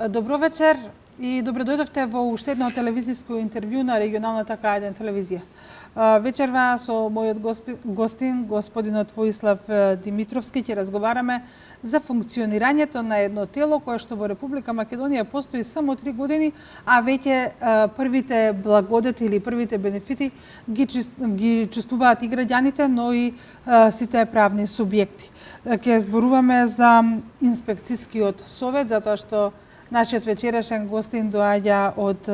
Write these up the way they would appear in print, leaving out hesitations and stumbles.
Добро вечер и добре дојдовте во уште едно телевизиско интервју на регионалната К1 телевизија. Вечерва со мојот гостин, господинот Воислав Димитровски, ќе разговараме за функционирањето на едно тело кое што во Република Македонија постои само 3 години, а веќе првите благодети или првите бенефити ги чувствуваат и граѓаните, но и сите правни субјекти. Ќе зборуваме за инспекцискиот совет, затоа што нашиот вечерашен гостин доаѓа од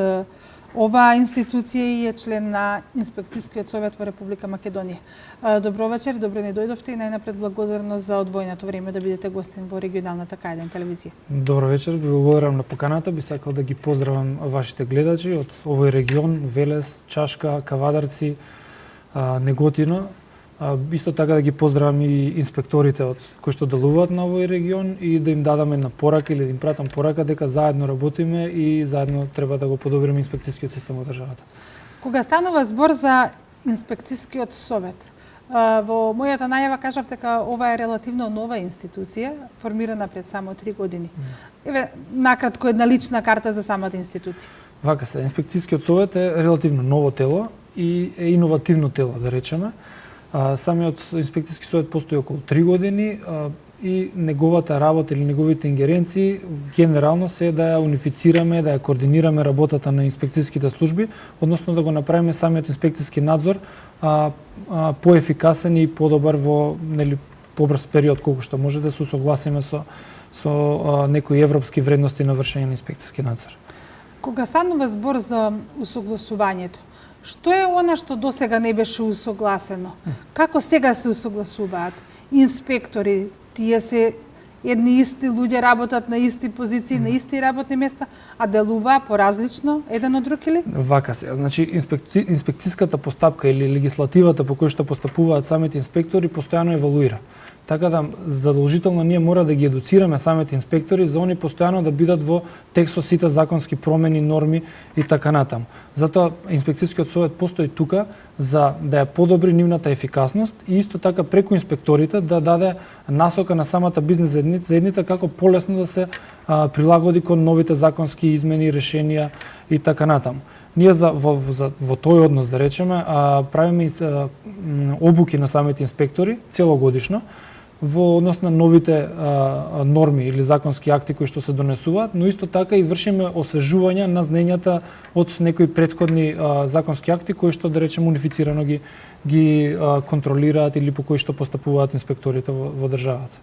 оваа институција и е член на Инспекцискиот совет во Република Македонија. Добро вечер, добре ни дојдовте и најнапред благодарност за одвоеното време да бидете гостин во регионалната К1 телевизија. Добро вечер, ви благодарам на поканата, би сакал да ги поздравам вашите гледачи од овој регион, Велес, Чашка, Кавадарци, Неготино. Исто така да ги поздравам и инспекторите од кои што делуваат на овој регион и да им дадам една порака или да им пратам порака дека заедно работиме и заедно треба да го подобриме инспекцискиот систем во државата. Кога станува збор за инспекцискиот совет, во мојата најава кажав дека ова е релативно нова институција, формирана пред само 3 години. Еве, накратко една лична карта за самата институција. Вака се, инспекцискиот совет е релативно ново тело и е иновативно тело, да речеме. Самиот инспекциски совет постои околу 3 години и неговата работа или неговите ингеренции генерално се да ја унифицираме, да ја координираме работата на инспекциските служби, односно да го направиме самиот инспекциски надзор поефикасен и подобар во побрз период колку што може да се усогласиме со некои европски вредности на вршење на инспекциски надзор. Кога станува збор за усогласувањето, што е она што досега не беше усогласено? Како сега се усогласуваат инспектори? Тие се едни исти луѓе, работат на исти позиции, на исти работни места, а делуваат поразлично еден од друг или? Вака се. Значи, инспекциската постапка или легислативата по која што постапуваат самите инспектори постојано еволуира. Така да задолжително ние мора да ги едуцираме самите инспектори за они постојано да бидат во текст со сите законски промени, норми и така натаму. Затоа инспекцискиот совет постои тука за да ја подобри нивната ефикасност и исто така преку инспекторите да даде насока на самата бизнес заедница како полесно да се прилагоди кон новите законски измени, решенија и така натаму. Ние во тој однос, да речеме, правиме обуки на самите инспектори целогодишно во однос на новите норми или законски акти кои што се донесуваат, но исто така и вршиме освежување на знаењата од некои претходни законски акти кои што, да речеме, унифицирано ги контролираат или по кои што постапуваат инспекторите во државата.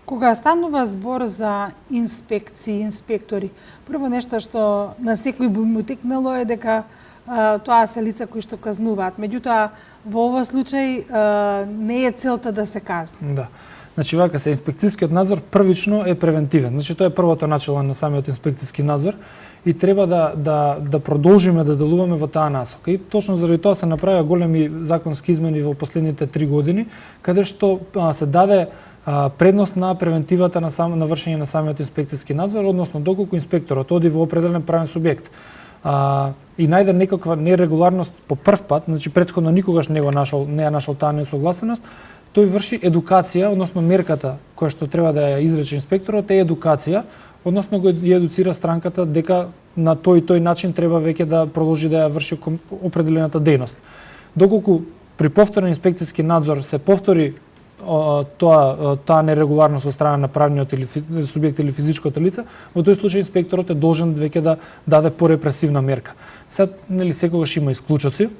Кога станува збор за инспекции, инспектори, прво нешто што на секој би му текнало е дека тоа се лица кои што казнуваат. Меѓутоа, во овој случај не е целта да се казни. Да. Значи, вака се, инспекцискиот надзор првично е превентивен. Значи, тоа е првото начало на самиот инспекциски надзор и треба да продолжиме да делуваме во таа насока. И точно заради тоа се направија големи законски измени во последните 3 години, каде што се даде предност на превентивата на вршење на самиот инспекциски надзор, односно доколку инспекторот оди во определен правен субјект и најде некаква нерегуларност по прв пат, значи претходно никогаш не ја нашол таа несогласеност, тој врши едукација, односно мерката која што треба да ја изрече инспекторот е едукација, односно го едуцира странката дека на тој начин треба веќе да продолжи да ја врши определената дејност. Доколку при повторен инспекциски надзор се повтори таа нерегуларност од страна на правниот или субјект или физичкото лице, во тој случај инспекторот е должен веќе да даде порепресивна мерка. Сега, секогаш има исклучоци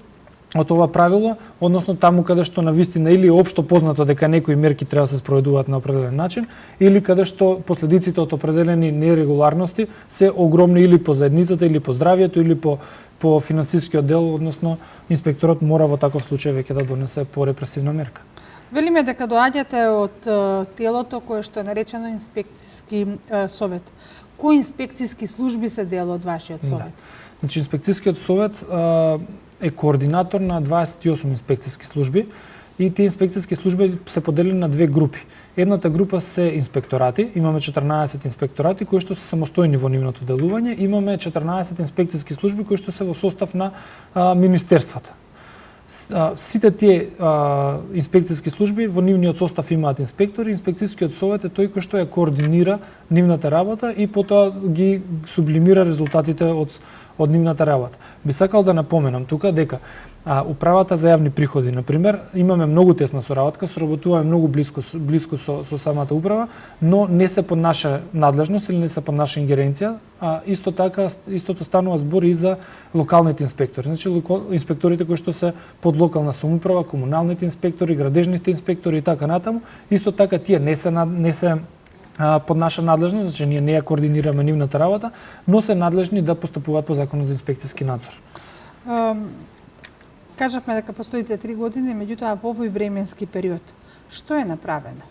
од ова правило, односно таму каде што навистина или општо познато дека некои мерки треба да се спроведуваат на определен начин, или каде што последиците од определени нерегуларности се огромни или по заедницата, или по здравјето, или по финансискиот дел, односно инспекторот мора во таков случај веќе да донесе порепресивна мерка. Велиме дека доаѓате од телото кое што е наречено инспекциски совет. Кои инспекциски служби се дел од вашиот совет? Да. Значи, инспекцискиот совет е координатор на 28 инспекциски служби и тие инспекциски служби се поделени на две групи. Едната група се инспекторати, имаме 14 инспекторати кои што се самостојни во нивното делување, имаме 14 инспекциски служби кои што се во состав на министерствата. Сите тие инспекциски служби во нивниот состав имаат инспектори, инспекцијскиот совет е тој кој што ја координира нивната работа и потоа ги сублимира резултатите од нивната работа. Би сакал да напоменам тука дека управата за јавни приходи, например, имаме многу тесна соработка, соработуваме многу блиско со самата управа, но не се под наша надлежност или не се под наша ингеренција, исто така истото станува збор и за локалните инспектори. Значи инспекторите кои што се под локална самоуправа, комуналните инспектори, градежните инспектори и така натаму, исто така тие не се под наша надлежност, значи ние не ја координираме нивната работа, но се надлежни да постапуваат по законот за инспекцијски надзор. Кажавме дека постоите 3 години, меѓутоа во овој временски период, што е направено?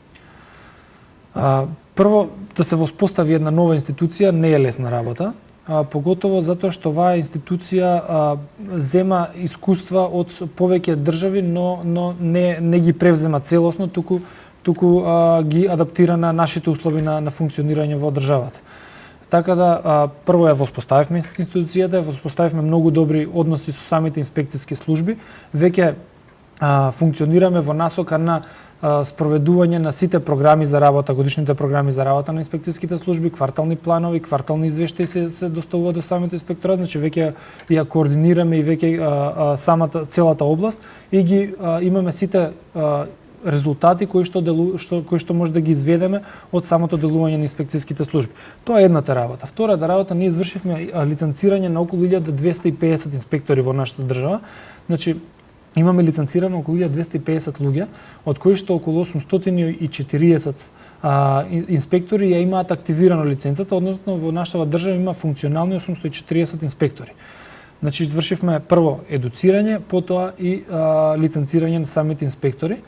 Прво, да се воспостави една нова институција не е лесна работа, поготово затоа што оваа институција зема искуства од повеќе држави, но не ги превзема целосно, туку ги адаптира на нашите услови на функционирање во државата. Така да, прво ја воспоставивме институцијата, ја воспоставивме многу добри односи со самите инспекцијски служби, веќе функционираме во насока на спроведување на сите програми за работа, годишните програми за работа на инспекцијските служби, квартални планови, квартални извештаи се доставуваат до самите инспекторат, значи веќе ја координираме и веќе целата област и ги имаме сите резултати кои што може да ги изведеме од самото делување на инспекцијските служби. Тоа е едната работа. Втората работа, ние извршивме лиценцирање на околу 1250 инспектори во нашата држава. Значи, имаме лиценцирано околу 1250 луѓе, од кои што околу 840 инспектори ја имаат активирано лиценцата, односно во нашата држава има функционални 840 инспектори. Значи, извршивме прво едуцирање, потоа и лиценцирање на самите инспектори,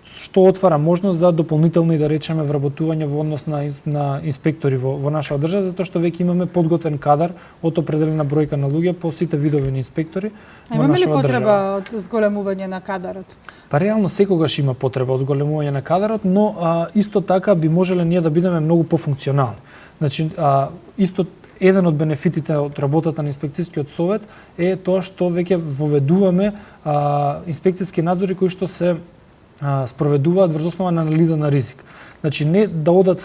што отвара можност за дополнително и да речеме вработување во однос на инспектори во нашата држава, затоа што веќе имаме подготвен кадар од определена бројка на луѓе по сите видови на инспектори во нашата држава. Имаме ли потреба од зголемување на кадарот? Па реално секогаш има потреба од зголемување на кадарот, но исто така би можеле ние да бидеме многу пофункционални. Значи, исто еден од бенефитите од работата на инспекцијскиот совет е тоа што веќе воведуваме инспекцијски надзори кои што се спроведуваат врз основа на анализа на ризик. Значи не да одат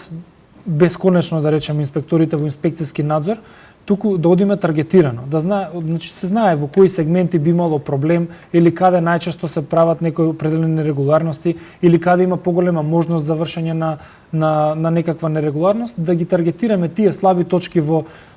бесконечно да речеме инспекторите во инспекцијски надзор, туку да одиме таргетирано, да значи се знае во кои сегменти би имало проблем или каде најчесто се прават некои определени нерегуларности или каде има поголема можност за вршење на некаква нерегуларност, да ги таргетираме тие слаби точки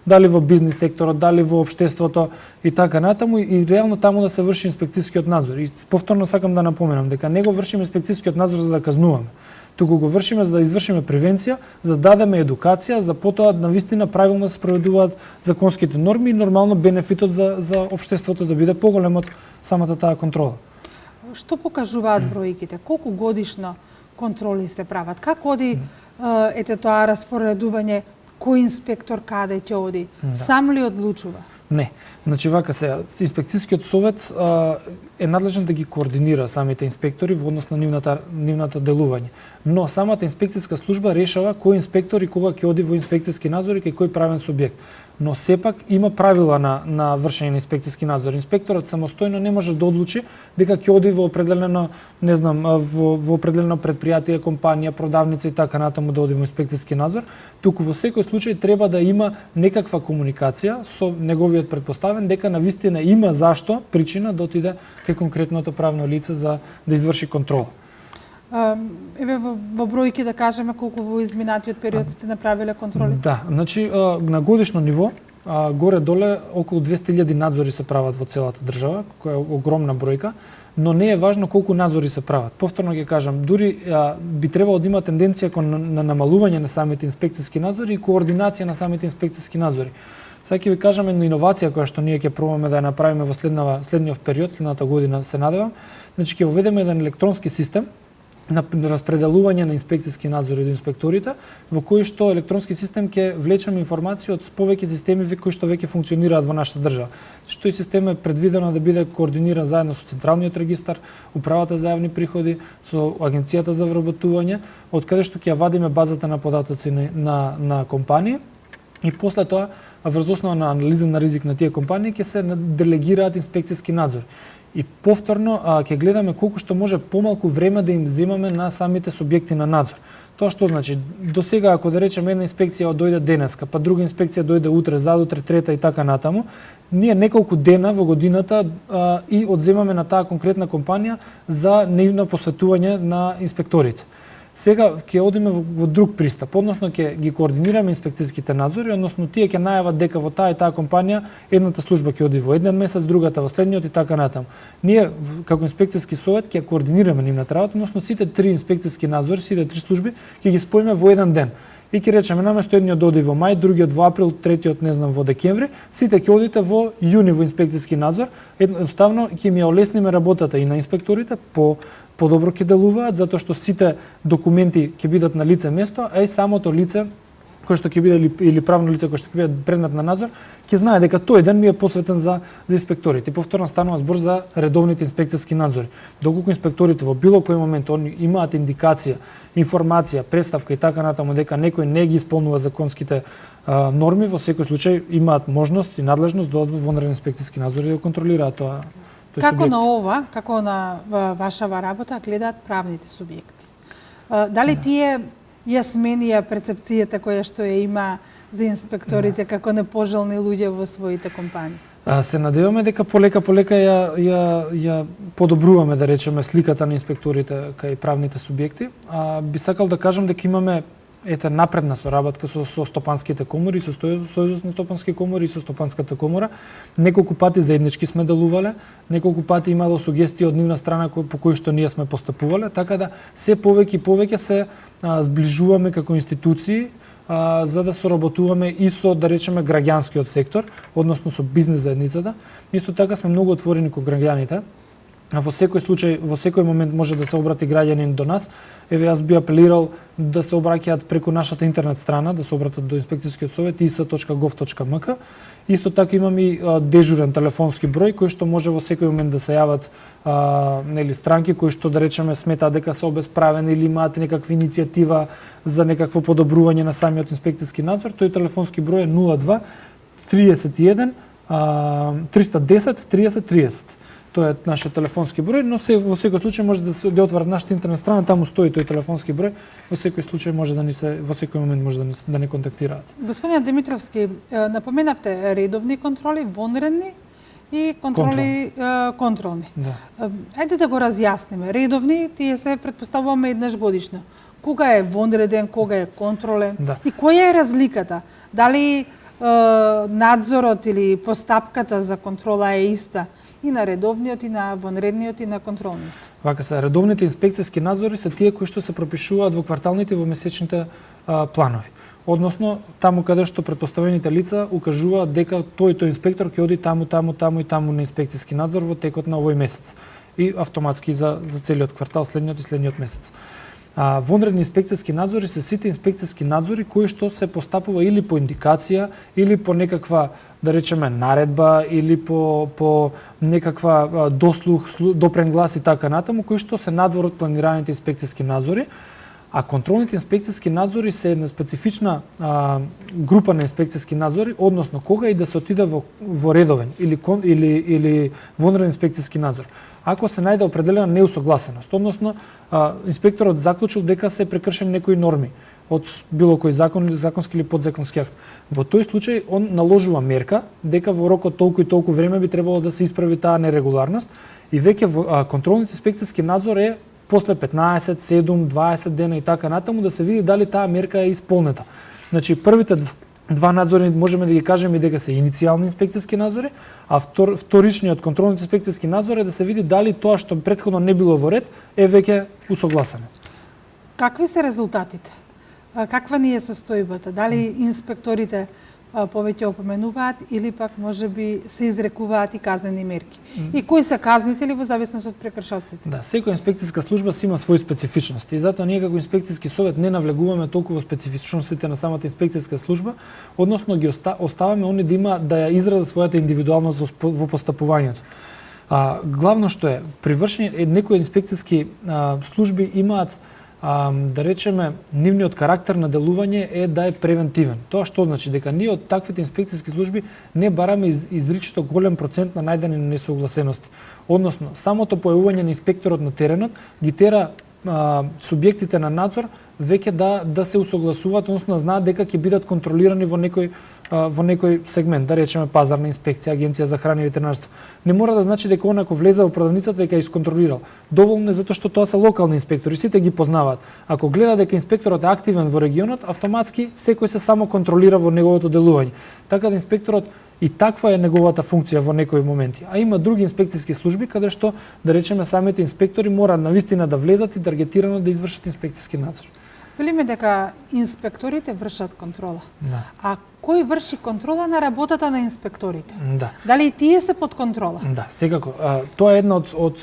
дали во бизнис секторот, дали во општеството и така натаму и реално таму да се врши инспекцијскиот надзор. И повторно сакам да напоменам дека не го вршиме инспекцијскиот надзор за да казнуваме, туку го вршиме за да извршиме превенција, за да дадеме едукација, за потоа навистина правилно да се спроведуваат законските норми и нормално бенефитот за општеството да биде поголем од самата таа контрола. Што покажуваат бројките? Колку годишно контроли се прават? Како оди тоа распоредување кој инспектор каде ќе оди? Да. Сам ли одлучува? Не. Значи вака се, инспекцијскиот совет е надлежен да ги координира самите инспектори во однос на нивната делување. Но самата инспекцијска служба решава кој инспектор и кога ќе оди во инспекцијски надзор и кај кој правен субјект. Но сепак има правила на вршење на инспекцијски надзор. Инспекторот самостојно не може да одлучи дека ќе оди во определено, не знам, во определено предпријатие, компанија, продавница и така натаму да оди во инспекцијски надзор, туку во секој случај треба да има некаква комуникација со неговиот претпоставен дека навистина има зашто, причина да отиде кај конкретното правно лице за да изврши контрола. Еве во бројки да кажеме колку во изминатиот период сте направиле контроли? Да, значи на годишно ниво горе-доле околу 200.000 надзори се прават во целата држава, која е огромна бројка, но не е важно колку надзори се прават. Повторно ќе кажам, дури би требало да има тенденција кон на намалување на самите инспекцијски надзори и координација на самите инспекцијски надзори. Сега ќе ви кажам една иновација која што ние ќе пробаме да ја направиме во следниот период, следната година се надевам. Значи ќе воведеме еден електронски систем на распределување на инспекцијски надзори до инспекторите, во кој што електронски систем ќе влечеме информација од повеќе системи кои што веќе функционираат во нашата држава. Тој систем е предвидено да биде координиран заедно со Централниот регистар, Управата за јавни приходи, со Агенцијата за вработување, од каде што ќе ја вадиме базата на податоци на компании и после тоа врз основа на анализа на ризик на тие компании ќе се делегираат инспекцијски надзори. И повторно ќе гледаме колку што може помалку време да им земаме на самите субјекти на надзор. Тоа што значи, до сега ако да речеме една инспекција дојде денеска, па друга инспекција дојде утре, задутре, трета и така натаму, ние неколку дена во годината и одземаме на таа конкретна компанија за нивно посветување на инспекторите. Сега ќе одиме во друг пристап, односно ќе ги координираме инспекцијските надзори, односно тие ќе најават дека во таа и таа компанија едната служба ќе оди во еден месец, другата во следниот и така натаму. Ние како инспекцијски совет ќе координираме нивната работа, односно сите три инспекцијски надзори, сите три служби ќе ги споиме во еден ден. И ќе речеме наместо едниот да оди во мај, другиот во април, третиот не знам во декември, сите ќе одите во јуни во инспекцијски надзор. Едноставно ќе ми олесниме работата и на инспекторите подобро ќе делуваат, затоа што сите документи ќе бидат на лице место, а и самото лице кој што ќе биде или правно лице кој што ќе биде предмет на надзор, ќе знае дека тој ден ми е посветен за инспекторите. И повторно станува збор за редовните инспекцијски надзори. Доколку инспекторите во било кој момент они имаат индикација, информација, представка и така натаму дека некој не ги исполнува законските норми, во секој случај имаат можност и надлежност да одат во вонреден инспекцијски надзор и да контролираат тоа. Како на ова, како на вашава работа гледаат правните субјекти? Дали тие ја сменија перцепцијата која што ја има за инспекторите како непожелни луѓе во своите компании? Се надеваме дека полека ја подобруваме, да речеме, сликата на инспекторите кај правните субјекти. Би сакал да кажам дека имаме напредна соработка со стопанските комори, со Сојузот на стопански комори и со Стопанската комора. Неколку пати заеднички сме делувале, неколку пати имало сугестии од нивна страна по кои што ние сме постапувале, така да се повеќе и повеќе се зближуваме како институции за да соработуваме и со, да речеме, граѓанскиот сектор, односно со бизнес заедницата. Исто така сме многу отворени кон граѓаните. Во секој случај, во секој момент може да се обрати граѓанин до нас. Еве, јас би апелирал да се обраќаат преку нашата интернет страна, да се обратат до инспекцијскиот совет is.gov.mk. Исто така имаме и дежурен телефонски број кој што може во секој момент да се јават странки кои што, да речеме, сметаат дека се обесправени или имаат некаква иницијатива за некакво подобрување на самиот инспекцијски надзор. Тој телефонски број е 02 31 310 30 30. Тоа е нашиот телефонски број, но во секој случај може да се отвори нашата интернет страна, таму стои тој телефонски број, во секој случај може да во секој момент може да не контактираат. Господин Димитровски, напоменавте редовни контроли, вонредни и контроли контролни. Да. Ајде да го разјасниме. Редовни тие се претпоставуваме еднаш годишно. Кога е вонреден, кога е контролен и која е разликата? Дали надзорот или постапката за контрола е иста и на редовниот, и на вонредниот, и на контролниот? Вака се, редовните инспекцијски надзори се тие кои што се пропишуваат во кварталните и во месечните планови. Односно, таму каде што претпоставените лица укажуваат дека тој инспектор ќе оди таму и таму на инспекцијски надзор во текот на овој месец. И автоматски за целиот квартал, следниот и следниот месец. Вонредни инспекцијски надзори се сите инспекцијски надзори кои што се постапува или по индикација, или по некаква, да речеме, наредба, или по некаква дослух, допрен глас и така натаму, кои што се надвор од планираните инспекцијски надзори. А контролните инспекцијски надзори се една специфична група на инспекцијски надзори, односно кога и да се отиде во редовен или вонреден инспекцијски надзор. Ако се најде определена неусогласеност, односно инспекторот заклучил дека се прекршени некои норми од било кој закон или законски или подзаконски акт. Во тој случај он наложува мерка дека во рок од толку и толку време би требало да се исправи таа нерегуларност и веќе контролните инспекцијски надзор е после 15, 7, 20 дена и така натаму да се види дали таа мерка е исполнета. Значи првите два надзори можеме да ги кажеме дека се иницијални инспекцијски надзори, а вторичниот контролните инспекцијски надзор е да се види дали тоа што претходно не било во ред е веќе усогласено. Какви се резултатите? Каква ни е состојбата? Дали инспекторите повеќе опоменуваат или пак можеби се изрекуваат и казнени мерки? И кои се казните ли во зависност од прекршоците? Да, секоја инспекцијска служба си има свои специфичности и затоа ние како инспекцијски совет не навлегуваме толку во специфичностите на самата инспекцијска служба, односно ги оставаме они да ја изразат својата индивидуалност во постапувањето. Главно што е, при вршење некои инспекцијски служби имаат да речеме, нивниот карактер на делување е да е превентивен. Тоа што значи дека ние од таквите инспекциски служби не бараме изричито голем процент на најдени несогласености. Односно, самото појавување на инспекторот на теренот ги тера субјектите на надзор веќе да се усогласуваат, односно да знаат дека ќе бидат контролирани во некој сегмент, да речеме пазарна инспекција, агенција за храна и ветеринарство. Не мора да значи дека онако влезе во продавницата дека ја исконтролирал. Доволно е затоа што тоа се локални инспектори, сите ги познаваат. Ако гледа дека инспекторот е активен во регионот, автоматски секој се само контролира во неговото делување. Така да инспекторот и таква е неговата функција во некои моменти. А има други инспекциски служби каде што, да речеме, самите инспектори мора навистина да влезат и таргетирано да извршат инспекциски надзор. Велиме дека инспекторите вршат контрола. Да. А кој врши контрола на работата на инспекторите? Да. Дали и тие се под контрола? Да, секако. Тоа е една од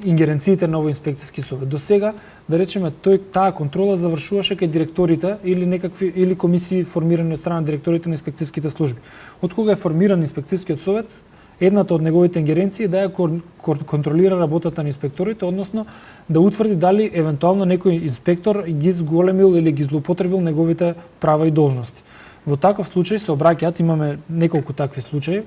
ингеренциите на овој инспекциски совет. До сега, да речеме, таа контрола завршуваше кај директорите или комисии формирани од страна на директорите на инспекциските служби. Од кога е формиран инспекцискиот совет, едната од неговите ингеренции да ја контролира работата на инспекторите, односно да утврди дали евентуално некој инспектор ги зголемил или ги злоупотребил неговите права и должности. Во таков случај се обраќаат, имаме неколку такви случаи,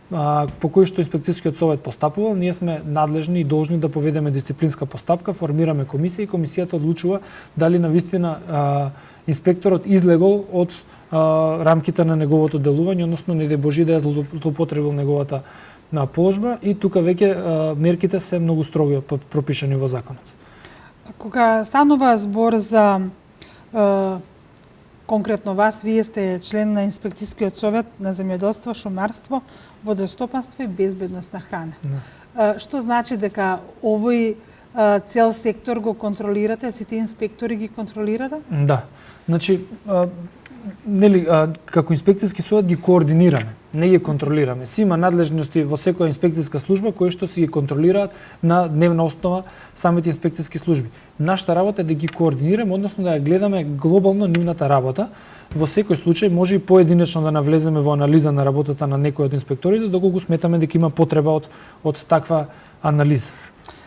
по кои што инспекцијскиот совет постапувал, ние сме надлежни и должни да поведеме дисциплинска постапка, формираме комисија и комисијата одлучува дали навистина инспекторот излегол од рамките на неговото делување, односно не дај Божи да ја злоупотребил неговата положба и тука веќе мерките се многу строги пропишани во законот. Кога станува збор за конкретно вас, вие сте член на инспекцијскиот совет на земјоделство, шумарство, водостопанство и безбедност на храна. Што значи дека овој цел сектор го контролирате, сите инспектори ги контролирате? Да. Значи, како инспекцијски совет ги координираме, не ги контролираме. Си има надлежности во секоја инспекцијска служба кои што си ги контролираат на дневна основа самите инспекцијски служби. Нашата работа е да ги координираме, односно да ја гледаме глобално нивната работа. Во секој случај може и поединечно да навлеземе во анализа на работата на некој од инспекторите, доколку сметаме дека има потреба од таква анализа.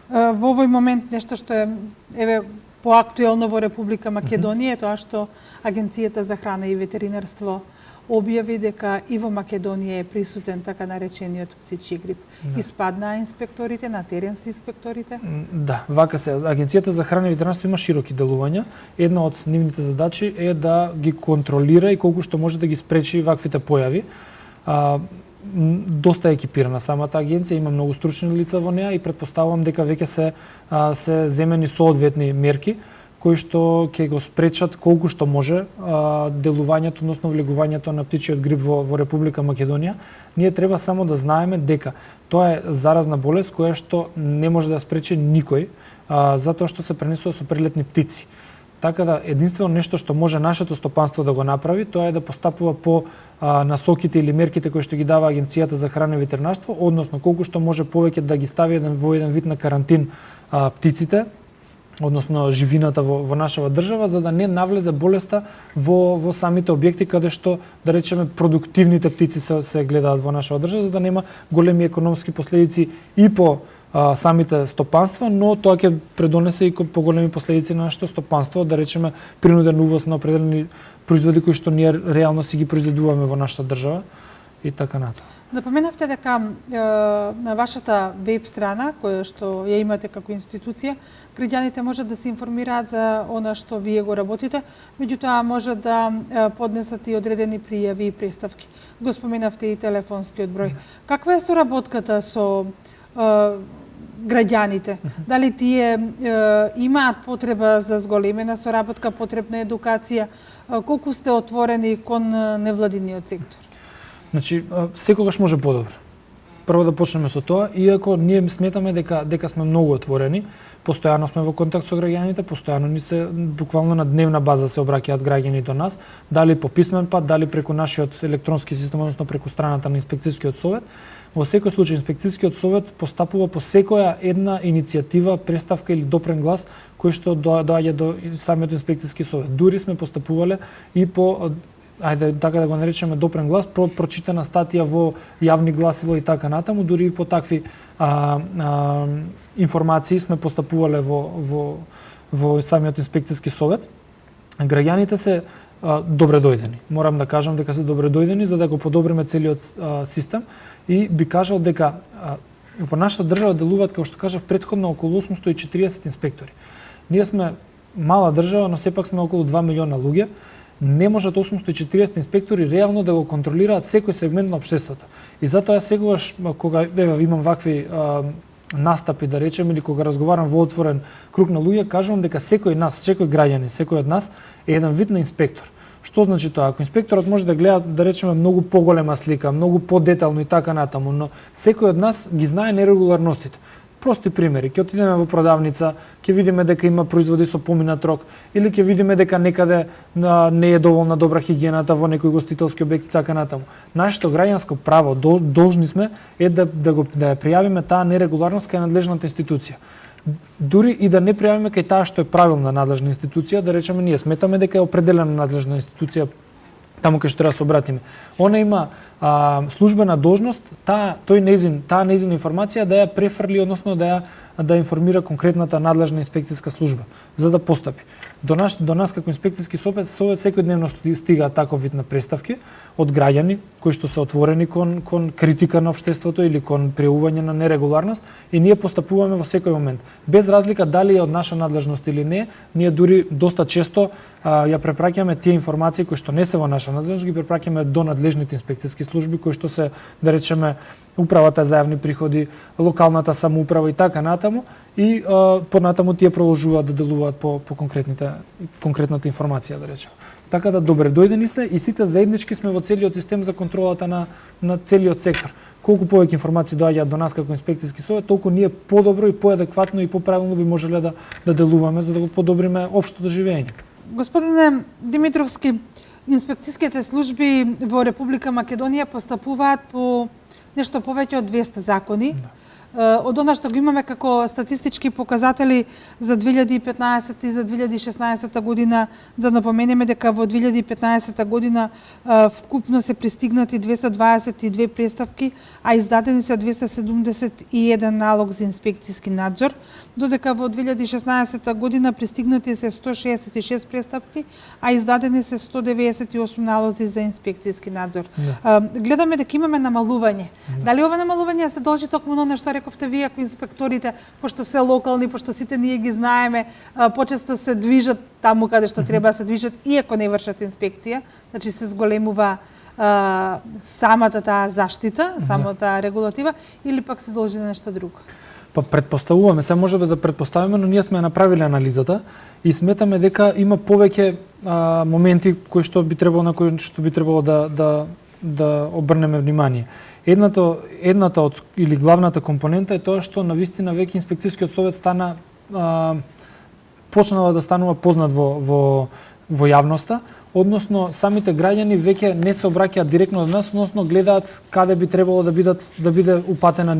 Во овој момент нешто што е поактуелно во Република Македонија е тоа што Агенцијата за храна и ветеринарство објави дека и во Македонија е присутен така наречениот птичји грип. Да. Испаднаа инспекторите, на терен се инспекторите? Да, вака се. Агенцијата за храна и ветеринарство има широки делувања. Една од нивните задачи е да ги контролира и колку што може да ги спречи ваквите појави. Доста е екипирана самата агенција, има многу стручни лица во неа и претпоставувам дека веќе се земени соодветни мерки кои што ќе го спречат колку што може делувањето, односно влегувањето на птичјиот грип во Република Македонија. Ние треба само да знаеме дека тоа е заразна болест која што не може да спречи никој, затоа што се пренесува со прелетни птици. Така да единствено нешто што може нашето стопанство да го направи, тоа е да постапува по насоките или мерките кои што ги дава Агенцијата за храна и ветеринарство, односно колку што може повеќе да ги стави во еден вид на карантин птиците, односно живината во нашава држава, за да не навлезе болеста во самите објекти каде што, да речеме, продуктивните птици се гледаат во нашава држава, за да нема големи економски последици и по самите стопанства, но тоа ќе предонесе и поголеми последици на нашето стопанство, да речеме принуден увоз на определени производи кои што ние реално си ги произведуваме во нашата држава и така натаму. Напоменавте дека на вашата веб страна, која што ја имате како институција, граѓаните можат да се информираат за она што вие го работите, меѓутоа може да поднесат и одредени пријави и преставки. Го споменавте и телефонскиот број. Каква е соработката со граѓаните? Дали тие имаат потреба за зголемена соработка, потребна едукација? Колку сте отворени кон невладиниот сектор? Значи, секогаш може подобро. Прво да почнеме со тоа, иако ние сметаме дека сме многу отворени, постојано сме во контакт со граѓаните, постојано ни се буквално на дневна база се обраќаат граѓани до нас, дали по писмен пат, дали преку нашиот електронски систем, односно преку страната на инспекцијскиот совет. Во секој случај инспекцијскиот совет постапува по секоја една иницијатива, преставка или допрен глас кој што доаѓа до самиот инспекцијски совет. Дури сме постапувале и по така да го наречеме допрен глас, прочитана статија во јавни гласила и така натаму, дури и по такви информации сме постапувале во во самиот инспекциски совет, граѓаните се добре дојдени. Морам да кажам дека се добре дојдени за да го подобриме целиот систем и би кажал дека во нашата држава делуваат, како што кажав претходно, околу 840 инспектори. Ние сме мала држава, но сепак сме околу 2 милиона луѓе. Не можат 840 инспектори реално да го контролираат секој сегмент на општеството. И затоа секогаш кога имам вакви настапи, да речем, или кога разговарам во отворен круг на луѓе, кажувам дека секој секој граѓанин, секој од нас е еден вид на инспектор. Што значи тоа? Ако инспекторот може да гледа, да речеме, многу поголема слика, многу подетално и така натаму, но секој од нас ги знае нерегуларностите. Прости примери, ќе отидеме во продавница, ќе видиме дека има производи со поминат рок, или ќе видиме дека некаде не е доволна добра хигиената во некој гостителски објект и така натаму. Нашето граѓанско право, должни сме, е да ја пријавиме таа нерегуларност кај надлежната институција. Дури и да не пријавиме кај таа што е правилна надлежна институција, да речеме ние сметаме дека е определена надлежна институција таму кај што треба да се обратиме. Она има службена должност, таа нејзина информација да ја префрли, односно да информира конкретната надлежна инспекциска служба за да постапи. До нас како инспекциски совет секојдневно стигаат таков вид на представки од граѓани кои што се отворени кон критика на општеството или кон пријавување на нерегуларност и ние постапуваме во секој момент. Без разлика дали е од наша надлежност или не, ние дури доста често ја препраќаме тие информации кои што не се во наша надлежност, ги препраќаме до надлежните инспекциски служби кои што се, да речеме, управата за јавни приходи, локалната самоуправа и така натаму, и понатаму тие продолжуваат да делуваат по конкретната информација, да речеме. Така да добре дојдени се и сите заеднички сме во целиот систем за контролата на целиот сектор. Колку повеќе информации доаѓаат до нас како инспекциски совет, толку ние подобро и поадекватно и поправилно би можеле да делуваме за да го подобриме општото живење. Господине Димитровски, инспекциските служби во Република Македонија постапуваат по нешто повеќе од 200 закони. Од она што го имаме како статистички показатели за 2015 и за 2016 година, да напоменеме дека во 2015 година вкупно се пристигнати 222 преставки, а издадени се 271 налог за инспекциски надзор, додека во 2016 година пристигнати се 166 преставки, а издадени се 198 налози за инспекциски надзор. Гледаме дека имаме намалување. Дали ова намалување се должи токму на што рековте вие, ако инспекторите, пошто се локални, пошто сите ние ги знаеме, почесто се движат таму каде што треба да се движат, иако не вршат инспекција, значи се зголемува самата таа заштита, самата регулатива, или пак се должи на нешто друго? Па предпоставуваме, се може да предпоставиме, но ние сме направиле анализата и сметаме дека има повеќе моменти кои што би требало да обрнеме внимание. Едната од или главната компонента е тоа што навистина веќе инспекцискиот совет почнала да станува познат во јавноста, односно самите граѓани веќе не се обраќаат директно од нас, односно гледаат каде би требало да биде упатена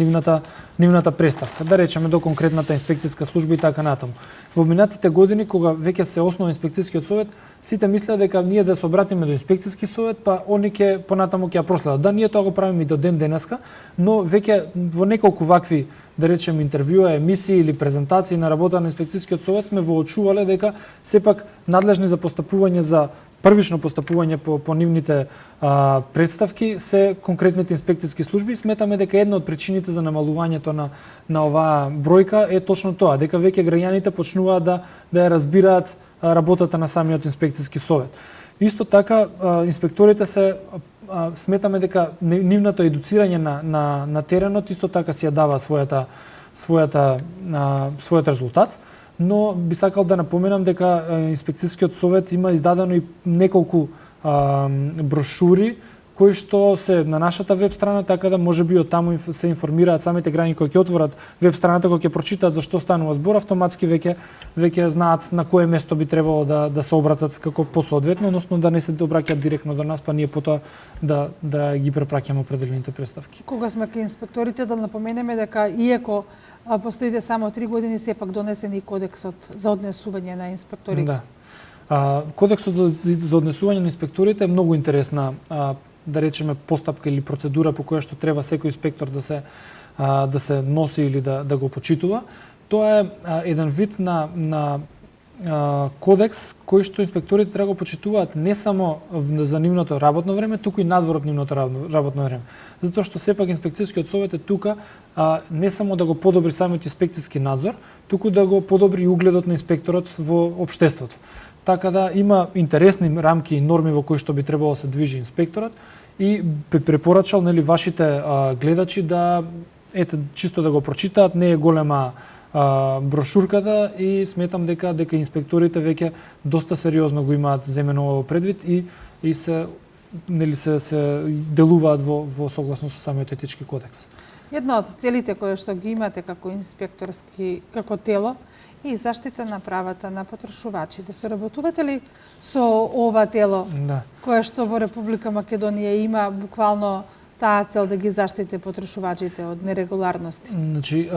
нивната преставка, да речеме до конкретната инспекциска служба и така натаму. Во минатите години кога веќе се основа инспекцискиот совет, сите мислеа дека ние да се обратиме до инспекциски совет, па они ќе понатаму ќе ја проследат. Да, ние тоа го правиме и до ден денеска, но веќе во неколку вакви, да речеме, интервјуа, емисии или презентации на работа на инспекцискиот совет сме воочувале дека сепак надлежни за постапување за првично постапување по нивните представки се конкретните инспекциски служби. Сметаме дека една од причините за намалувањето на оваа бројка е точно тоа, дека веќе граѓаните почнуваат да ја разбираат работата на самиот инспекциски совет. Исто така, инспекторите сметаме дека нивното едуцирање на теренот исто така си ја дава својот резултат, но би сакал да напоменам дека инспекцијскиот совет има издадено и неколку брошури кои што се на нашата веб страна, така да можеби од таму се информираат самите граѓани кои ќе отворат веб страната, кои ќе прочитаат за што станува збор, автоматски веќе знаат на кое место би требало да се обратат како посоодветно, односно да не се обраќаат директно до нас, па ние потоа да ги препраќаме определените представки. Кога сме кај инспекторите, да напоменеме дека иако постоите само 3 години, сепак донесен и кодексот за однесување на инспекторите. Да. Кодексот за однесување на инспекторите е многу интересна, да речеме, постапка или процедура по која што треба секој инспектор да се носи или да го почитува. Тоа е еден вид на кодекс кој што инспекторите треба да го почитуваат не само за нивното работно време, туку и надвор од нивното работно време. Затоа што сепак инспекцијскиот совет е тука не само да го подобри самиот инспекцијски надзор, туку да го подобри и угледот на инспекторот во општеството. Така да има интересни рамки и норми во кои што би требало да се движи инспекторот и би препорачал вашите гледачи да чисто да го прочитаат, не е голема брошурката и сметам дека инспекторите веќе доста сериозно го имаат земено во предвид и се делуваат во согласно со самиот етички кодекс. Една од целите кои што ги имате како инспекторски како тело и заштита на правата на потрошувачите. Соработувате ли со ова тело кое што во Република Македонија има буквално таа цел да ги заштити потрошувачите од нерегуларности? Значи,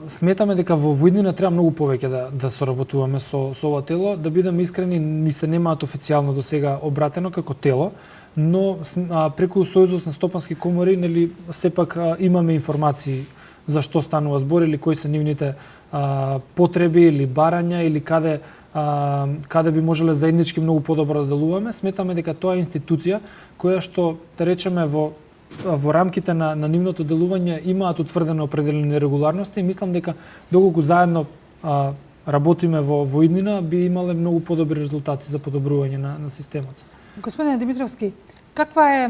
сметаме дека во иднина треба многу повеќе да соработуваме со ова тело, да бидеме искрени, ни се немаат официјално до сега обратено како тело, но преку Сојузот на стопански комори, сепак имаме информации за што станува збор или кои се нивните потреби или барања или каде би можеле заеднички многу подобро да делуваме. Сметаме дека тоа е институција која што, да речеме, во рамките на нивното делување имаат утврдено определени нерегуларности и мислам дека доколку заедно работиме во иднина би имале многу подобри резултати за подобрување на системот. Господине Димитровски, каква е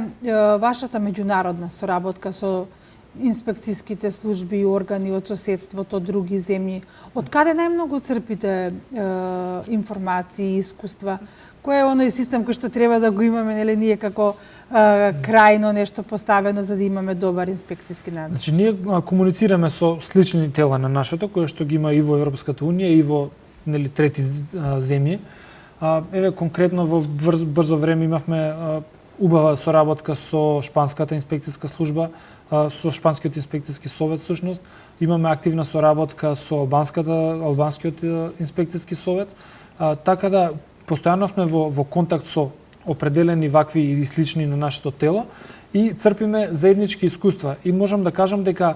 вашата меѓународна соработка со инспекцијските служби и органи од соседството, од други земји? Од каде најмногу црпите информации и искуства? Кој е оној систем кој што треба да го имаме, нели, ние како крајно нешто поставено за да имаме добар инспекцијски надзор? Значи, ние комуницираме со слични тела на нашето, кои што ги има и во Европската унија и во трети земји. Еве конкретно во брзо време имавме убава соработка со шпанската инспекцијска служба, со шпанскиот инспекцијски совет всушност. Имаме активна соработка со албанскиот инспекцијски совет. Така да постојано сме во контакт со определени вакви или слични на нашето тело и црпиме заеднички искуства. И можам да кажам дека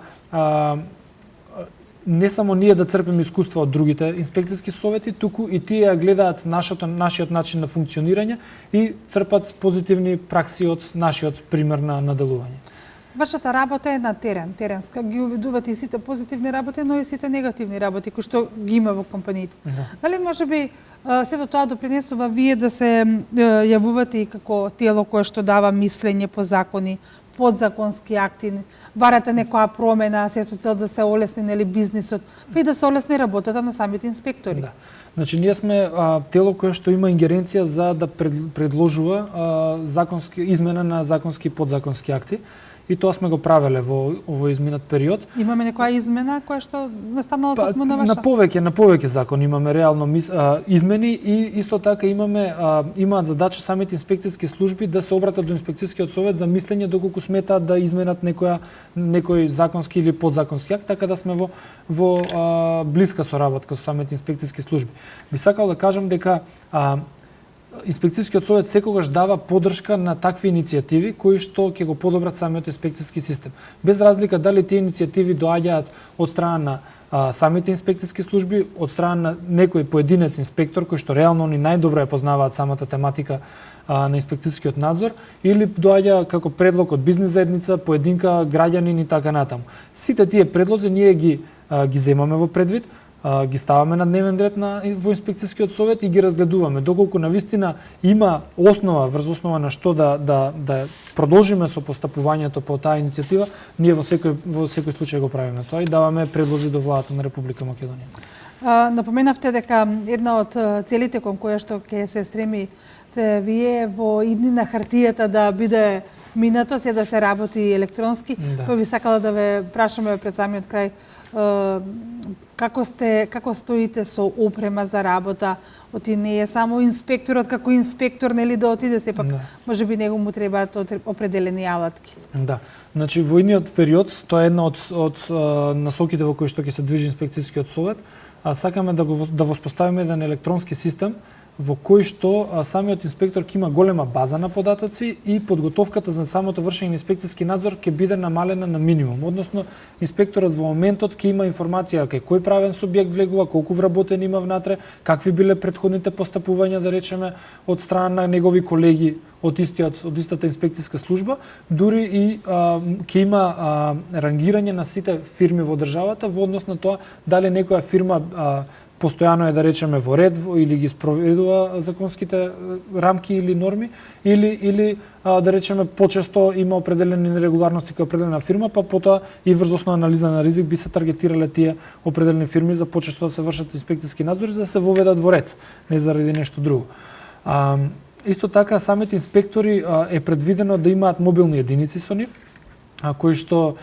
не само ние да црпиме искуства од другите инспекцијски совети, туку и тие гледаат нашиот начин на функционирање и црпат позитивни пракси од нашиот пример на делување. Вашата работа е на теренска. Ги увидувате и сите позитивни работи, но и сите негативни работи кои што ги има во компаниите. Дали можеби сето тоа допринесува вие да се јавувате и како тело кое што дава мислење по закони, подзаконски акти, барате некоја промена, се со цел да се олесни бизнисот, па и да се олесни работата на самите инспектори? Да. Значи, ние сме тело кое што има ингеренција за да предложува измена на законски и подзаконски акти. И тоа сме го правеле во изминат период. Имаме некоја измена која што настанала токму на ваша? На повеќе закони имаме реално измени и исто така имаат задача самите инспекцијски служби да се обратат до инспекцијскиот совет за мислење доколку сметаат да изменат некој законски или подзаконски акт, така да сме во блиска соработка со самите инспекцијски служби. Би сакал да кажам дека Инспекцијскиот совет секогаш дава поддршка на такви иницијативи кои што ќе го подобрат самиот инспекцијски систем. Без разлика дали тие иницијативи доаѓаат од страна на самите инспекцијски служби, од страна на некој поединец инспектор кој што реално они најдобро ја познаваат самата тематика на инспекцијскиот надзор, или доаѓа како предлог од бизнис заедница, поединка граѓанин и така натаму. Сите тие предлози ние ги земаме во предвид, ги ставаме на дневен ред во инспекцијскиот совет и ги разгледуваме. Доколку навистина има врз основа на што да продолжиме со постапувањето по таа иницијатива, ние во секој случај го правиме тоа и даваме предлози до владата на Република Македонија. Напоменавте дека една од целите кон која што ќе се стремите вие во иднина хартијата да биде минато, се да се работи електронски. Па би сакала да ве прашаме пред самиот крај како стоите со опрема за работа? Оти не е само инспекторот како инспектор, нели, да отиде, сепак можеби него му требаат определени алатки. Да. Значи во идниот период, тоа е една од насоките во кои што ќе се движи инспекцијскиот совет, сакаме да воспоставиме еден електронски систем во кој што самиот инспектор ќе има голема база на податоци и подготовката за самото вршење на инспекцијски надзор ќе биде намалена на минимум. Односно, инспекторот во моментот ќе има информација кај кој правен субјект влегува, колку вработени има внатре, какви биле претходните постапувања, да речеме, од страна на негови колеги од истата инспекцијска служба, дури и ќе има рангирање на сите фирми во државата во однос на тоа дали некоја фирма постојано е, да речеме, во ред или ги спроведува законските рамки или норми, или да речеме, почесто има определени нерегуларности кај определена фирма, па потоа и врз основа анализа на ризик би се таргетирале тие определени фирми за почесто да се вршат инспекцијски надзори за да се воведат во ред, не заради нешто друго. Исто така, самите инспектори е предвидено да имаат мобилни единици со нив, кои што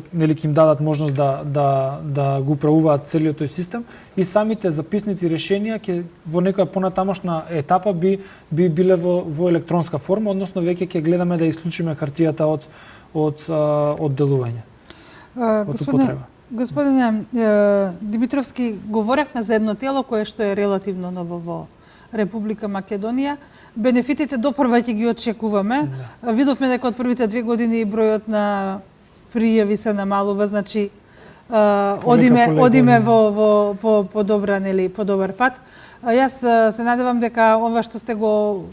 нели ќе им дадат можност да го управуваат целиот тој систем и самите записници решенија ќе во некоја понатамошна етапа би биле во електронска форма, односно веќе ќе гледаме да исклучиме хартијата од делување. Господине Димитровски, говоревме за едно тело кое што е релативно ново во Република Македонија. Бенефитите допрва ќе ги очекуваме. Да. Видовме дека од првите 2 години бројот на пријави се намалува, значи одиме во по добар пат. Јас се надевам дека ова што сте го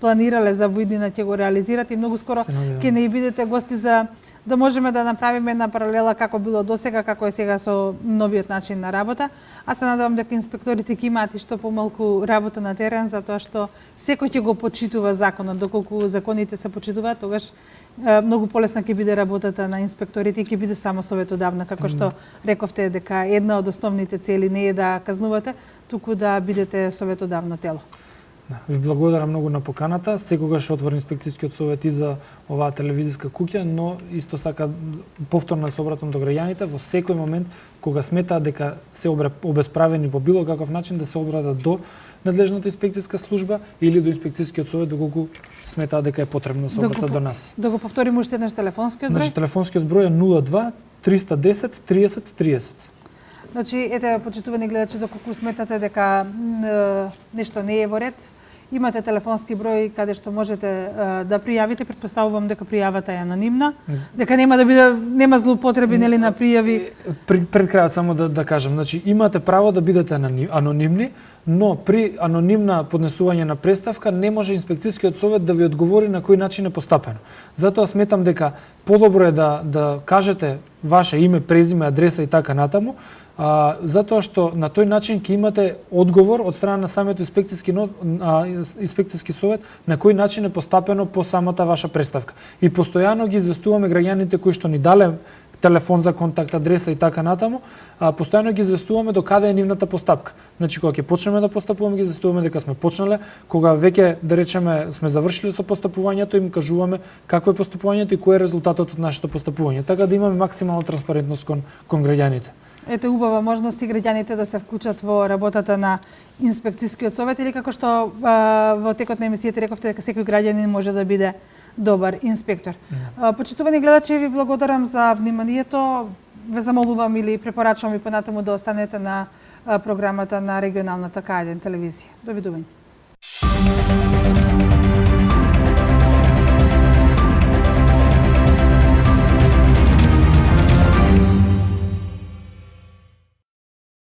планирале за воиднина ќе го реализирате и многу скоро ќе не бидете гости за да можеме да направиме една паралела како било досега, како е сега со новиот начин на работа. Аз се надевам дека инспекторите ќе имаат и што помалку работа на терен, затоа што секој ќе го почитува законот. Доколку законите се почитуваат, тогаш многу полесна ќе биде работата на инспекторите и ќе биде само советодавна, како што рековте дека една од основните цели не е да казнувате, туку да бидете советодавно тело. Ви благодарам многу на поканата. Секогаш отворен инспекцијскиот совет и за оваа телевизиска куќа, но исто така повторно се обратам до граѓаните во секој момент кога сметаат дека се обесправени по било каков начин да се обратат до надлежната инспекцијска служба или до инспекцијскиот совет доколку сметаат дека е потребно да се обратат до нас. Да го повториме уште еднаш телефонскиот број? Значи телефонскиот број е 02 310 30 30. Значи, ете, почитувани гледачи, доколку сметате дека нешто не е во ред, имате телефонски број каде што можете да пријавите, претпоставувам дека пријавата е анонимна, дека нема злоупотреби нели на пријави. Пред крајот само да кажам, значи имате право да бидете анонимни, но при анонимна поднесување на преставка не може инспекцијскиот совет да ви одговори на кој начин е постапено. Затоа сметам дека подобро е да кажете ваше име, презиме, адреса и така натаму, затоа што на тој начин ќе имате одговор од страна на самиот инспекцијски совет на кој начин е постапено по самата ваша преставка. И постојано ги известуваме граѓаните кои што ни дале телефон за контакт, адреса и така натаму, постојано ги известуваме до каде е нивната постапка. Значи кога ќе почнеме да постапуваме, ги известуваме дека сме почнале, кога веќе да речеме сме завршиле со постапувањето, им кажуваме какво е постапувањето и кој е резултатот од нашето постапување, така да имаме максимална транспарентност кон граѓаните. Ете убава можност и граѓаните да се вклучат во работата на инспекцијскиот совет или како што во текот на емисијата рековте дека секој граѓанин може да биде добар инспектор. Почитувани гледачи, ви благодарам за вниманието. Ве замолувам или препорачувам и понатаму да останете на програмата на регионалната К1 телевизија. Довидување.